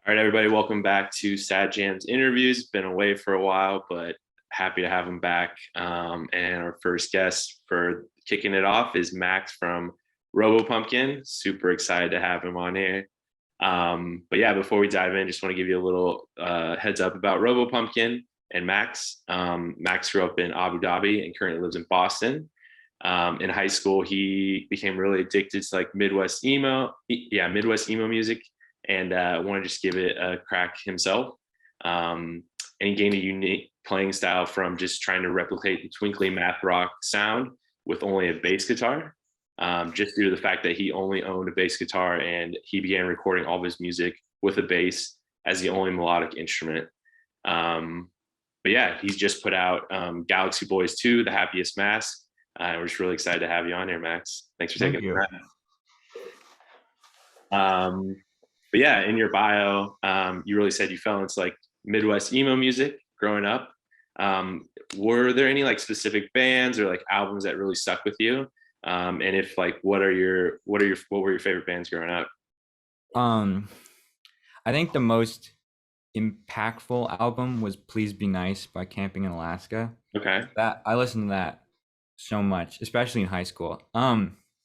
All right, everybody, welcome back to Sad Jam's interviews. Been away for a while, but happy to have him back. And our first guest for kicking it off is Max from Robo Pumpkin. Super excited to have him on here. But yeah, before we dive in, just want to give you a little heads up about Robo Pumpkin and Max. Max grew up in Abu Dhabi and currently lives in Boston. In high school, he became really addicted to like Midwest emo, Midwest emo music, and wanted to just give it a crack himself. And he gained a unique playing style from just trying to replicate the twinkly math rock sound with only a bass guitar. Just due to the fact that he only owned a bass guitar and he began recording all of his music with a bass as the only melodic instrument. But yeah, he's just put out Galaxy Boys 2, The Happiest Mask. We're just really excited to have you on here, Max. Thanks for taking the time. But yeah, in your bio, you really said you fell into like Midwest emo music growing up. Were there any like specific bands or like albums that really stuck with you? And if like, what were your favorite bands growing up? I think the most impactful album was Please Be Nice by Camping in Alaska. Okay. That I listened to that so much, especially in high school.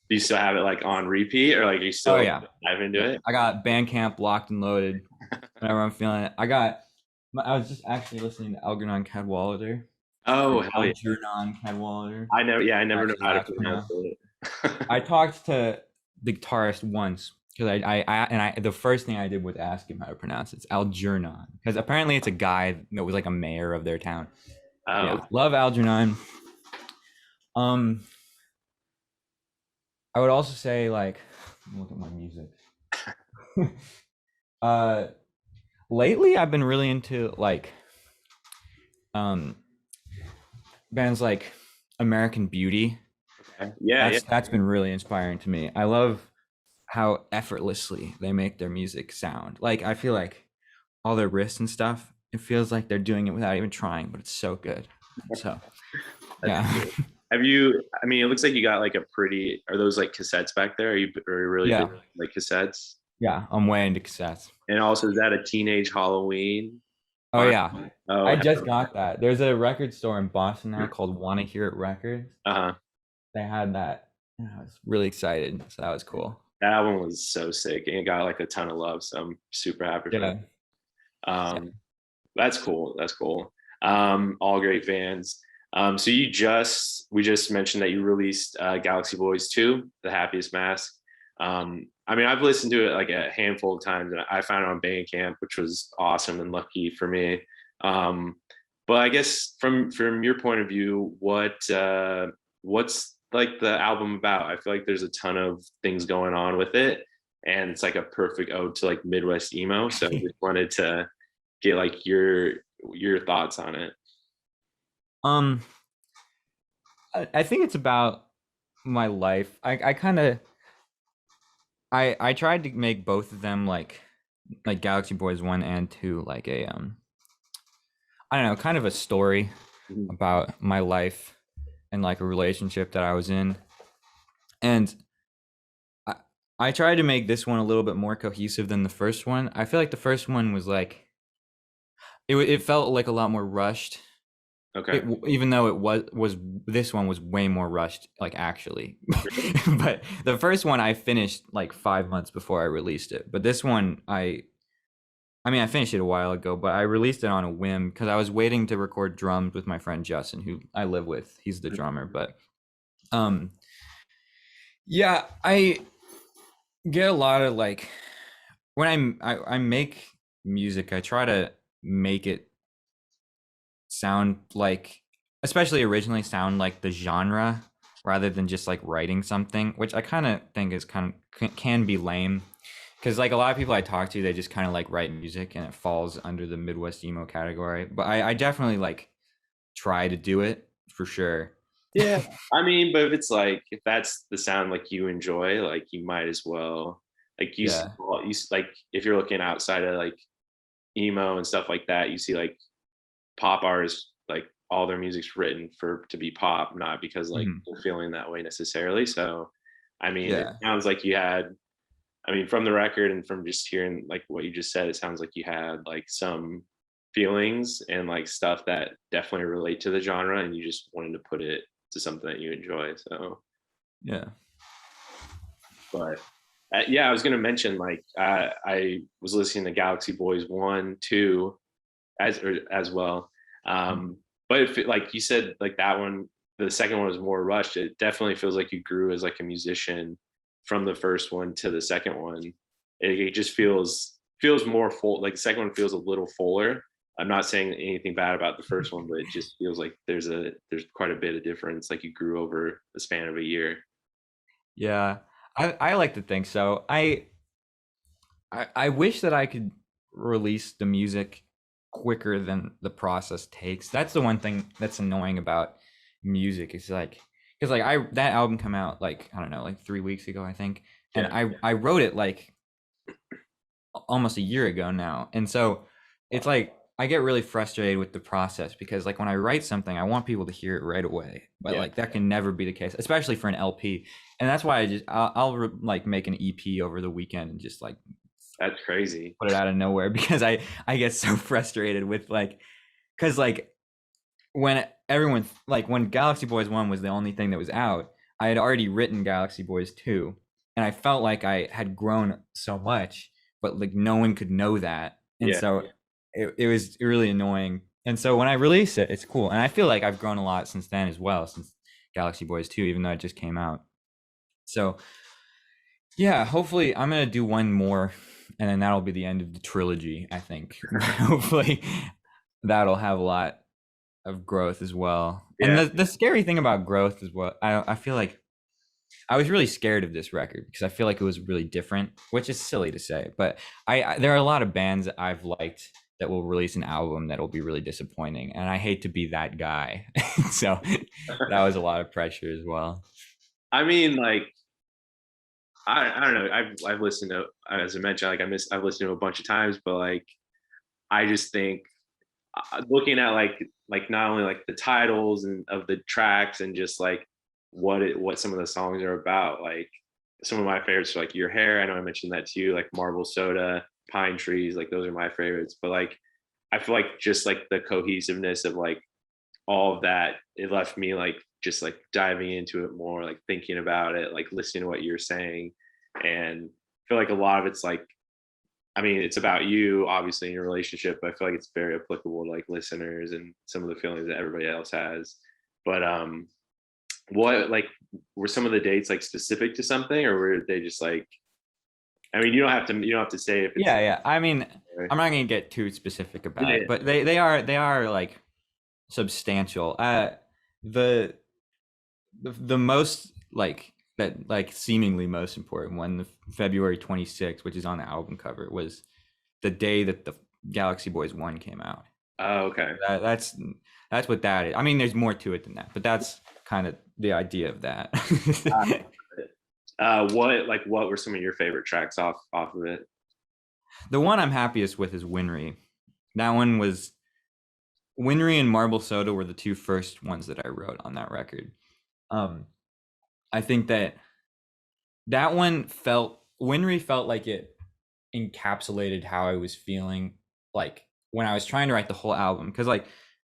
Do you still have it like on repeat or like are you still dive into it? I got Bandcamp locked and loaded whenever I'm feeling it. I was just actually listening to Algernon Cadwallader. Oh, hell yeah. Algernon Cadwallader. I never know how to pronounce it. I talked to the guitarist once because the first thing I did was ask him how to pronounce it. It's Algernon because apparently it's a guy that was like a mayor of their town. Oh, yeah, love Algernon. I would also say like look at my music. Lately I've been really into like bands like American Beauty. Okay. Yeah, that's been really inspiring to me. I love how effortlessly they make their music sound. Like I feel like all their riffs and stuff, it feels like they're doing it without even trying, but it's so good. So yeah. Have you, I mean, it looks like you got like are those like cassettes back there? Are you really big, like cassettes? Yeah, I'm way into cassettes. And also, is that a Teenage Halloween? Oh yeah. Oh, I just got that. There's a record store in Boston now called Wanna Hear It Records. They had that. I was really excited. So that was cool. That one was so sick and it got like a ton of love. So I'm super happy for that. That's cool. That's cool. All great fans. So we just mentioned that you released Galaxy Boys 2, The Happiest Mask. I mean, I've listened to it like a handful of times and I found it on Bandcamp, which was awesome and lucky for me. But I guess from your point of view, what's like the album about? I feel like there's a ton of things going on with it and it's like a perfect ode to like Midwest emo. So I just wanted to get like your thoughts on it. I think it's about my life. I kind of I tried to make both of them like Galaxy Boys 1 and 2 like a I don't know, kind of a story about my life and like a relationship that I was in. And I tried to make this one a little bit more cohesive than the first one. I feel like the first one was like it felt like a lot more rushed. Okay. Even though it was this one was way more rushed, like actually. But the first one I finished like 5 months before I released it. But this one I finished it a while ago, but I released it on a whim because I was waiting to record drums with my friend Justin, who I live with. He's the drummer, but yeah, I get a lot of like when I make music, I try to make it sound like, especially originally, sound like the genre rather than just like writing something, which I kind of think is can be lame because like a lot of people I talk to, they just kind of like write music and it falls under the Midwest emo category. But I definitely like try to do it for sure. Yeah, I mean, but if that's the sound like you enjoy, like you might as well like you like if you're looking outside of like emo and stuff like that, you see like pop artists, like all their music's written to be pop, not because like they're feeling that way necessarily. So I mean, it sounds like you had I mean, from the record and from just hearing like what you just said, it sounds like you had like some feelings and like stuff that definitely relate to the genre, and you just wanted to put it to something that you enjoy. So, Yeah. but yeah, I was gonna mention like I was listening to Galaxy Boys 1, 2 as well. But if like you said, like that one, the second one was more rushed. It definitely feels like you grew as like a musician from the first one to the second one. It just feels more full. Like the second one feels a little fuller. I'm not saying anything bad about the first one, but it just feels like there's quite a bit of difference. Like you grew over the span of a year. Yeah. I like to think so. I wish that I could release the music quicker than the process takes. That's the one thing that's annoying about music. It's like because like I that album come out like I don't know like 3 weeks ago I think, and Yeah, I wrote it like almost a year ago now, and so it's like I get really frustrated with the process because like when I write something, I want people to hear it right away, but yeah, like that can never be the case, especially for an LP. And that's why I'll like make an EP over the weekend and just like that's crazy. put it out of nowhere because I get so frustrated with like because like when everyone like when Galaxy Boys 1 was the only thing that was out, I had already written Galaxy Boys 2, and I felt like I had grown so much, but like no one could know that. And Yeah, so it was really annoying. And so when I release it, it's cool. And I feel like I've grown a lot since then as well, since Galaxy Boys 2, even though it just came out. So yeah, hopefully I'm gonna do one more, and then that'll be the end of the trilogy, I think. Hopefully that'll have a lot of growth as well. And yeah. the scary thing about growth is what I feel like I was really scared of this record because I feel like it was really different, which is silly to say, but I there are a lot of bands that I've liked that will release an album that will be really disappointing, and I hate to be that guy. So that was a lot of pressure as well. I mean, like I don't know. I've listened to, as I mentioned, like I've listened to a bunch of times, but like I just think looking at like not only like the titles and of the tracks and just like what some of the songs are about. Like some of my favorites are like Your Hair. I know I mentioned that to you, like Marble Soda, Pine Trees. Like those are my favorites. But like I feel like just like the cohesiveness of like all of that, it left me like just like diving into it more, like thinking about it, like listening to what you're saying, and I feel like a lot of it's like, I mean, it's about you, obviously, in your relationship, but I feel like it's very applicable to like listeners and some of the feelings that everybody else has. But what like were some of the dates like specific to something, or were they just like? I mean, you don't have to say if it's. Yeah, yeah. I mean, I'm not gonna get too specific about Yeah, it, but they are like substantial. The the most like that like seemingly most important one, the February 26th, which is on the album cover, was the day that the Galaxy Boys 1 came out. oh, okay. That's what that is. I mean, there's more to it than that, but that's kind of the idea of that. What were some of your favorite tracks off of it? The one I'm happiest with is Winry. That one was Winry and Marble Soda were the two first ones that I wrote on that record. Um, I think that that one felt Winry felt like it encapsulated how I was feeling like when I was trying to write the whole album, because like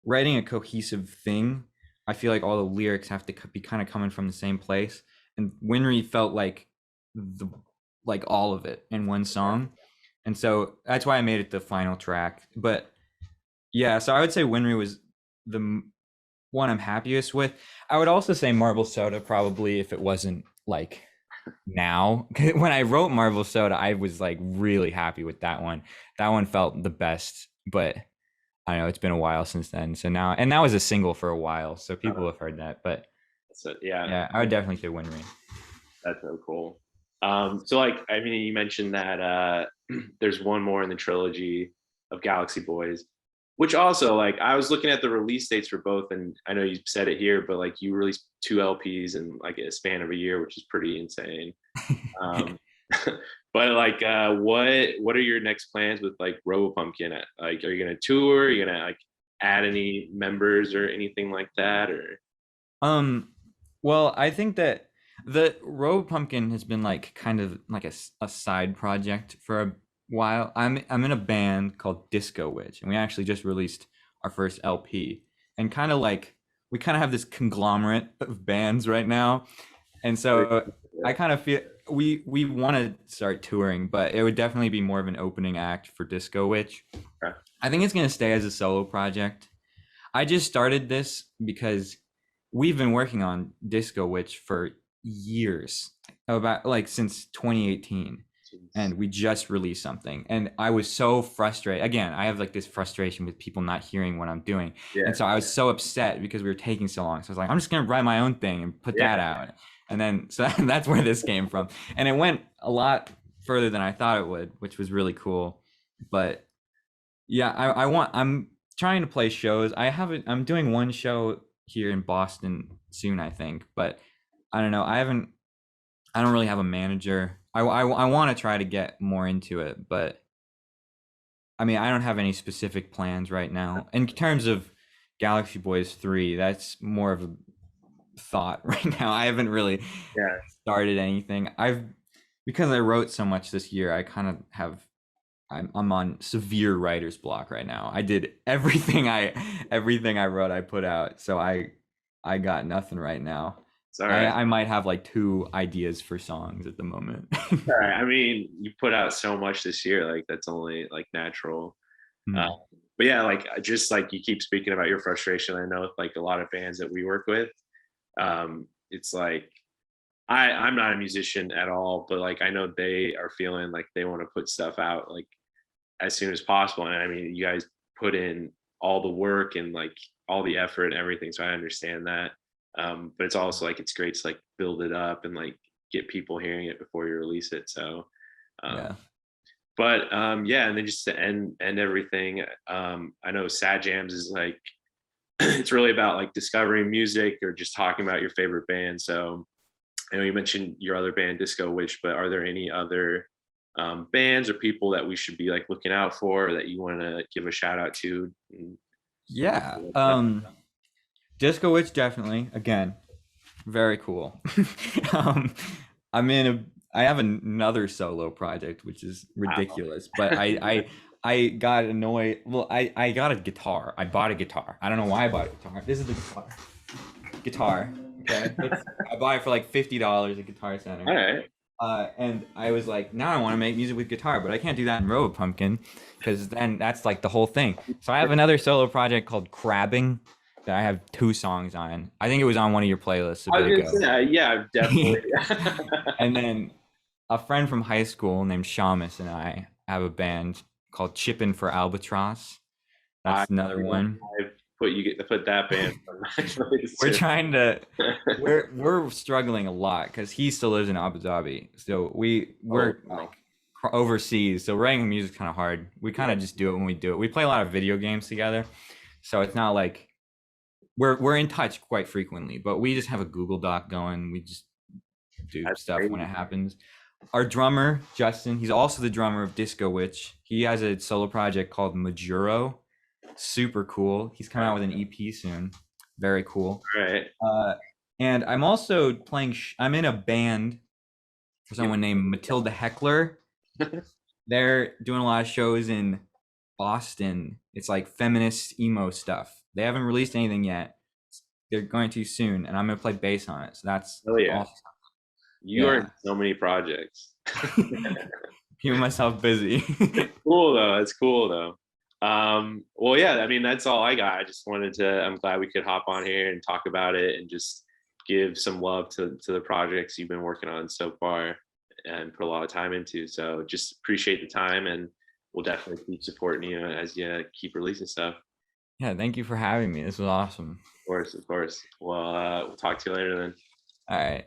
writing a cohesive thing, I feel like all the lyrics have to be kind of coming from the same place, and Winry felt like the like all of it in one song, and so that's why I made it the final track. But yeah, so I would say Winry was the one I'm happiest with. I would also say Marble Soda probably if it wasn't like now. When I wrote Marble Soda, I was like really happy with that one. That one felt the best, but I know it's been a while since then. So now, and that was a single for a while, so people have heard that. But So yeah, yeah, I would definitely say Winry. that's so cool. So like, I mean, you mentioned that there's one more in the trilogy of Galaxy Boys, which also like I was looking at the release dates for both, and I know you said it here, but like you released two LPs in like a span of a year, which is pretty insane. Um, but like, what are your next plans with like Robo Pumpkin? Like, are you gonna tour? Are you gonna like add any members or anything like that? Or Um, well, I think that The Robo Pumpkin has been like kind of like a side project for a while. I'm in a band called Disco Witch, and we actually just released our first LP. And kind of like we kind of have this conglomerate of bands right now, and so I kind of feel we want to start touring, but it would definitely be more of an opening act for Disco Witch. Okay. I think it's gonna stay as a solo project. I just started this because we've been working on Disco Witch for years, about like since 2018, Jeez. and we just released something. And I was so frustrated. Again, I have like this frustration with people not hearing what I'm doing. Yeah. And so I was so upset because we were taking so long. So I was like, I'm just going to write my own thing and put that Yeah. out. And then, so that's where this came from. And it went a lot further than I thought it would, which was really cool. But yeah, I'm trying to play shows. I'm doing one show here in Boston soon, I think, but I don't know. I don't really have a manager. I want to try to get more into it, but I mean, I don't have any specific plans right now. In terms of Galaxy Boys 3, that's more of a thought right now. I haven't really Yeah. started anything. Because I wrote so much this year, I kind of have I'm on severe writer's block right now. I did everything I wrote I put out. So I got nothing right now. It's all right. I might have like two ideas for songs at the moment. All right. I mean, you put out so much this year, like that's only like natural. Uh, Hmm. but yeah, like just like you keep speaking about your frustration. I know with like a lot of bands that we work with, it's like I'm not a musician at all, but like I know they are feeling like they want to put stuff out like as soon as possible. And I mean, you guys put in all the work and like all the effort and everything, so I understand that. But it's also like it's great to like build it up and like get people hearing it before you release it. So, um, Yeah. but yeah, and then just to end everything, I know Sad Jams is like it's really about like discovering music or just talking about your favorite band. So I know you mentioned your other band, Disco Witch, but are there any other bands or people that we should be like looking out for or that you want to give a shout out to? Yeah. Disco Witch definitely. Again, very cool. um, I'm in a. I have another solo project, which is Wow. ridiculous. But I got annoyed. Well, I got a guitar. I bought a guitar. I don't know why I bought a guitar. This is the guitar. Guitar. Okay. I bought it for like $50 at Guitar Center. All right. And I was like, now I want to make music with guitar, but I can't do that in Robo Pumpkin because then that's like the whole thing. So I have another solo project called Crabbing that I have two songs on. I think it was on one of your playlists a I bit was ago. gonna say, yeah, definitely. And then a friend from high school named Shamus and I have a band called Chippin' for Albatross. I, That's another one. I put you get to put that band on my list We're too. trying to we're struggling a lot because he still lives in Abu Dhabi. So Oh, we're wow. like overseas. So writing music's kind of hard. We kind Yeah. of just do it when we do it. We play a lot of video games together, so it's not like we're in touch quite frequently. But we just have a Google Doc going. We just do That's stuff when crazy. it happens. Our drummer Justin, he's also the drummer of Disco Witch. He has a solo project called Majuro. Super cool. He's coming out with an EP soon. Very cool. All right. Uh, and I'm also playing. I'm in a band for Give someone named Matilda Heckler. They're doing a lot of shows in Boston. It's like feminist emo stuff. They haven't released anything yet. They're going to soon, and I'm gonna play bass on it. So that's Oh yeah. awesome. You are in Yeah, so many projects. keeping myself busy. Cool though. It's cool though. Well, yeah, I mean, that's all I got. I just wanted to, I'm glad we could hop on here and talk about it and just give some love to the projects you've been working on so far and put a lot of time into. So just appreciate the time and we'll definitely keep supporting you as you keep releasing stuff. Yeah, thank you for having me. This was awesome. Of course, of course. Well, we'll talk to you later then. All right.